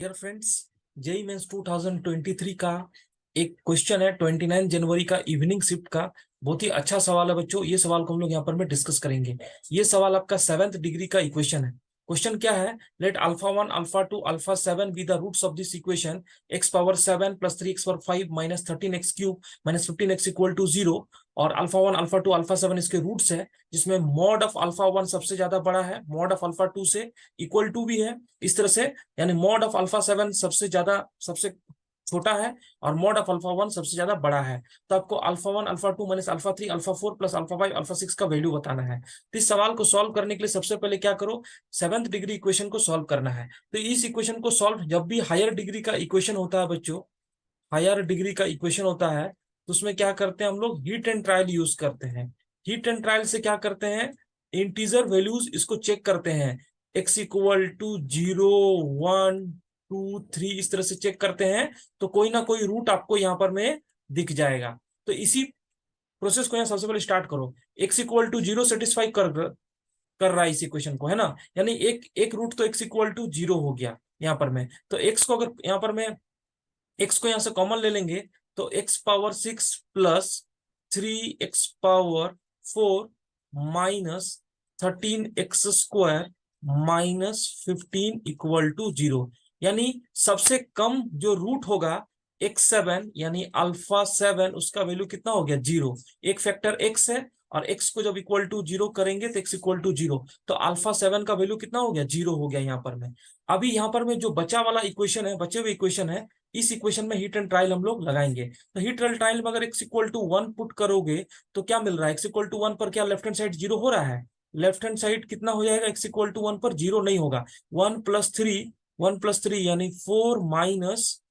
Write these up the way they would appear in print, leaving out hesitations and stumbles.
Dear friends, JEE mains 2023 का एक question है 29 जनवरी का इवनिंग शिफ्ट का। बहुत ही अच्छा सवाल है बच्चों। ये सवाल को हम लोग यहाँ पर में डिस्कस करेंगे। ये सवाल आपका 7th डिग्री का इक्वेशन है। क्वेश्चन क्या है? Let alpha 1 alpha 2 alpha 7 be the roots of this equation x power 7 plus 3 x power 5 minus 13 x cube minus 15 x equal to 0। और अल्फा 1 अल्फा 2 अल्फा 7 इसके रूट्स है, जिसमें मॉड ऑफ अल्फा 1 सबसे ज्यादा बड़ा है, मॉड ऑफ अल्फा 2 से equal to भी है। इस तरह से यानी मॉड ऑफ अल्फा 7 सबसे ज्यादा सबसे छोटा है और मॉड ऑफ अल्फा 1 सबसे ज्यादा बड़ा है। तो आपको alpha 1 alpha 2 minus alpha 3 alpha 4 plus alpha 5 alpha 6 का वैल्यू बताना है। तो इस सवाल को सॉल्व करने के लिए सबसे पहले क्या करो, 7th डिग्री इक्वेशन को सॉल्व करना है। तो इस इक्वेशन को सॉल्व, जब भी हायर डिग्री का इक्वेशन होता है बच्चों, हायर डिग्री का इक्वेशन होता है, तो उसमें क्या करते हैं हम लोग, हीट एंड ट्रायल यूज करते हैं। हीट एंड ट्रायल से क्या करते हैं, इंटीजर वैल्यूज इसको चेक करते हैं। एक्स इक्वल टू 0 1 2 3 इस तरह से चेक करते हैं, तो कोई ना कोई रूट आपको यहाँ पर में दिख जाएगा। तो इसी प्रोसेस को यहाँ सबसे पहले स्टार्ट करो। एक्स इक्वल टू 0 सेटिस्फाई कर रहा है इस इक्वेशन को, है ना। यानी एक एक रूट तो एक्स इक्वल टू 0 हो गया यहाँ पर में। तो एक्स को अगर यहाँ पर में एक्स को यहां से कॉमन ले लेंगे, तो x power 6 plus 3 x power 4 minus 13 x square minus 15 equal to 0। यानी सबसे कम जो रूट होगा x7 यानी अल्फा 7, उसका वैल्यू कितना हो गया, 0। एक फैक्टर x है और x को जब इक्वल टू 0 करेंगे तो x इक्वल टू 0, तो अल्फा 7 का वैल्यू कितना हो गया, 0 हो गया यहाँ पर में। अभी यहाँ पर में जो बचा वाला इक्वेशन है, बचे हुए इक्वेशन है, इस इक्वेशन में हीट एंड ट्रायल हम लोग लगाएंगे। तो हीट एंड ट्रायल में अगर x इक्वल टू 1 पुट करोगे तो क्या मिल रहा है, x इक्वल टू 1 पर क्या लेफ्ट हैंड साइड 0 हो रहा है? लेफ्ट हैंड साइड कितना हो जाएगा, x इक्वल टू 1 पर 0 नहीं होगा। 1 प्लस 3 यानी 4 माइनस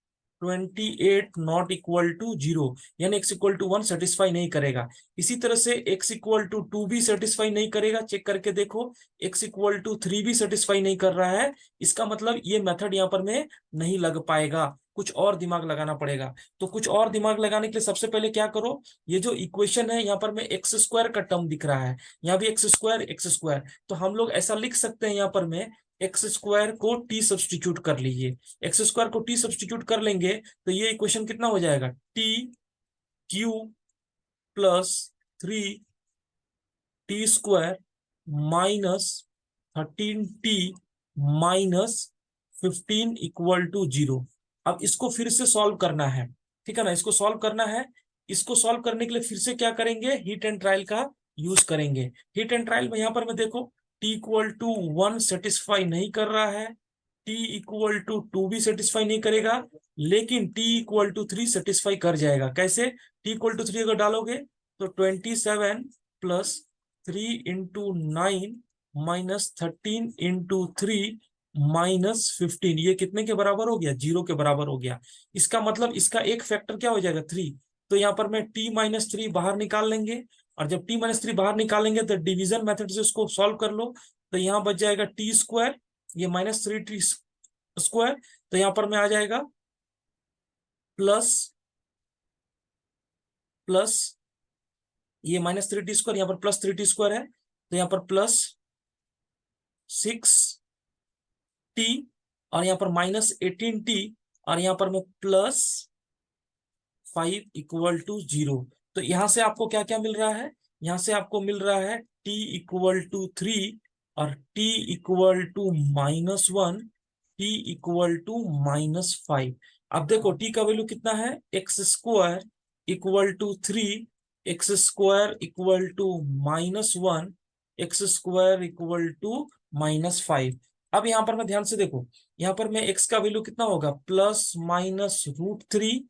28 नॉट इक्वल टू 0, यानी x इक्वल टू 1 सेटिस्फाई नहीं करेगा। इसी तरह से x इक्वल टू 2 भी सेटिस्फाई नहीं करेगा, चेक करके देखो। x इक्वल टू 3 भी सेटिस्फाई नहीं कर रहा है। इसका मतलब ये मेथड यहाँ पर में नहीं लग पाएगा, कुछ और दिमाग लगाना पड़ेगा। तो कुछ और दिमाग लगाने के लिए सबसे पहले क्या करो, ये जो इक्वेशन है यहाँ पर में एक्स स्क्वायर का टर्म दिख रहा है, यहाँ भी एक्स स्क्वायर, तो हम लोग ऐसा लिख सकते हैं यहाँ पर में एक्स स्क्वायर को टी सब्सटीट्यूट कर लीजिए। एक्स स्क्वायर को टी सब्सटीट्यूट कर लेंगे तो ये इक्वेशन कितना हो जाएगा, t cube plus 3 t square minus 13 t minus 15 equal to 0। अब इसको फिर से सॉल्व करना है, ठीक है ना, इसको सॉल्व करना है। इसको सॉल्व करने के लिए फिर से क्या करेंगे, हीट एंड ट्रायल का यूज करेंगे। हीट एंड ट्रायल में यहाँ पर मैं देखो, टी इक्वल टू 1 सेटिस्फाई नहीं कर रहा है, टी इक्वल टू 2 भी सेटिस्फाई नहीं करेगा, लेकिन टी इक्वल टू 3 सेटिस्फाई कर जाएगा। कैसे? टी इक्वल टू 3 अगर डालोगे तो 27 प्लस 3 × 9 माइनस 13 × 3 माइनस 15, ये कितने के बराबर हो गया, 0 के बराबर हो गया। इसका मतलब इसका एक फैक्टर क्या हो जाएगा, 3। तो यहाँ पर मैं t-3 बाहर निकाल लेंगे, और जब t-3 बाहर निकालेंगे तो डिवीजन मेथड से उसको सॉल्व कर लो। तो यहाँ बच जाएगा टी स्क्वायर, ये माइनस 3 टी स्क्वायर, तो यहाँ पर में आ जाएगा प्लस प्लस ये -3 टी स्क्वायर, यहाँ पर +3 टी स्क्वायर है, तो यहाँ पर +6 टी, और यहाँ पर -18 टी, और यहाँ पर में +5 इक्वल टू 0। तो यहाँ से आपको क्या क्या मिल रहा है, यहाँ से आपको मिल रहा है t इक्वल टू 3 और t equal to -1, t equal to -5। अब देखो t का वैल्यू कितना है, x square equal to 3, x square equal to -1, x square equal to -5। अब यहाँ पर मैं ध्यान से देखो, यहाँ पर मैं x का वैल्यू कितना होगा, +-√3,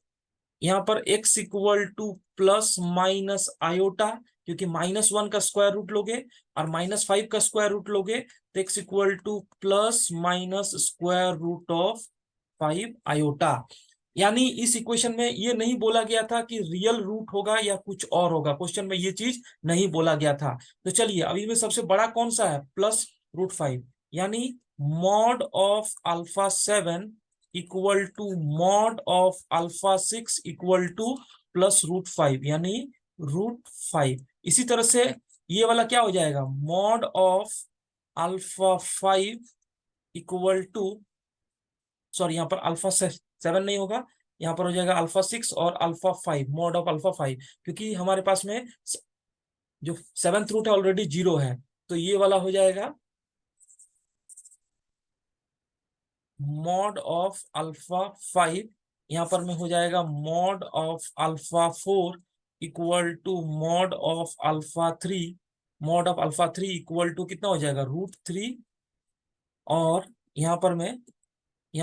यहाँ पर x equal to plus minus iota, क्योंकि -1 का स्क्वायर रूट लोगे और -5 का स्क्वायर रूट लोगे, तो x equal to plus minus square root of 5 iota. यानी इस इक्वेशन में ये नहीं बोला गया था कि रियल रूट होगा या कुछ और होगा, क्वेश्चन में ये चीज नहीं बोला गया था। तो चलिए, अभी में सबसे बड़ा कौन सा है, +√5, यानी mod of alpha 7 equal to mod of alpha 6 equal to +√5, यानी √5। इसी तरह से ये वाला क्या हो जाएगा, mod of alpha 5 equal to sorry यहाँ पर अल्फा 7 नहीं होगा, यहाँ पर हो जाएगा अल्फा 6 और अल्फा 5, मॉड ऑफ अल्फा 5, क्योंकि हमारे पास में जो 7th रूट है ऑलरेडी 0 है, तो ये वाला हो जाएगा मॉड ऑफ अल्फा 5, यहाँ पर में हो जाएगा mod of alpha 4 equal to mod of alpha 3, mod of alpha 3 equal to कितना हो जाएगा √3, और यहाँ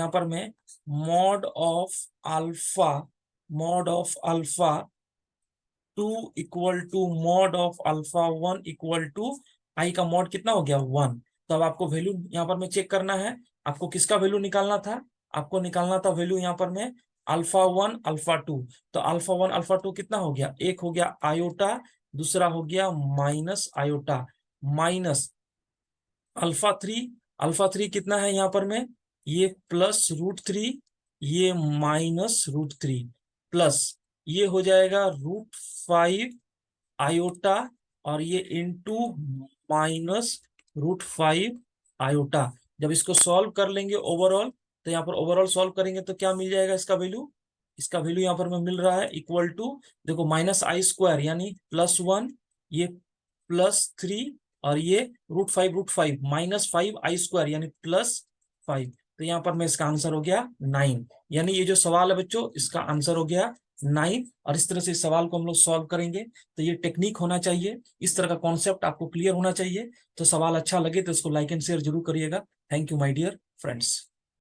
पर में mod of alpha, mod of alpha 2 equal to mod of alpha 1 equal to I का मॉड कितना हो गया 1। तो अब आपको वैल्यू यहाँ पर में चेक करना है, आपको किसका वैल्यू निकालना था, आपको निकालना था वैल्यू यहाँ पर में अल्फा 1 अल्फा 2। तो अल्फा 1 अल्फा 2 कितना हो गया, एक हो गया आयोटा, दूसरा हो गया minus iota, minus alpha 3, alpha 3 कितना है यहाँ पर में, ये +√3, ये -√3, प्लस ये हो जाएगा √5 आयोटा, और ये इंटू -√5 आयोटा। जब इसको सॉल्व कर लेंगे ओवरऑल, तो यहाँ पर ओवरऑल सॉल्व करेंगे तो क्या मिल जाएगा इसका वैल्यू, इसका वैल्यू यहाँ पर में मिल रहा है इक्वल टू, देखो -i² यानी +1, ये +3, और ये √5 -5i² यानी +5। तो यहाँ पर में इसका आंसर हो गया 9, यानी ये जो सवाल है बच्चों इसका आंसर हो गया 9। और इस तरह से इस सवाल को हम लोग सॉल्व करेंगे। तो ये टेक्निक होना चाहिए, इस तरह का कॉन्सेप्ट आपको क्लियर होना चाहिए। तो सवाल अच्छा लगे तो इसको लाइक एंड शेयर जरूर करिएगा। Thank you my dear friends.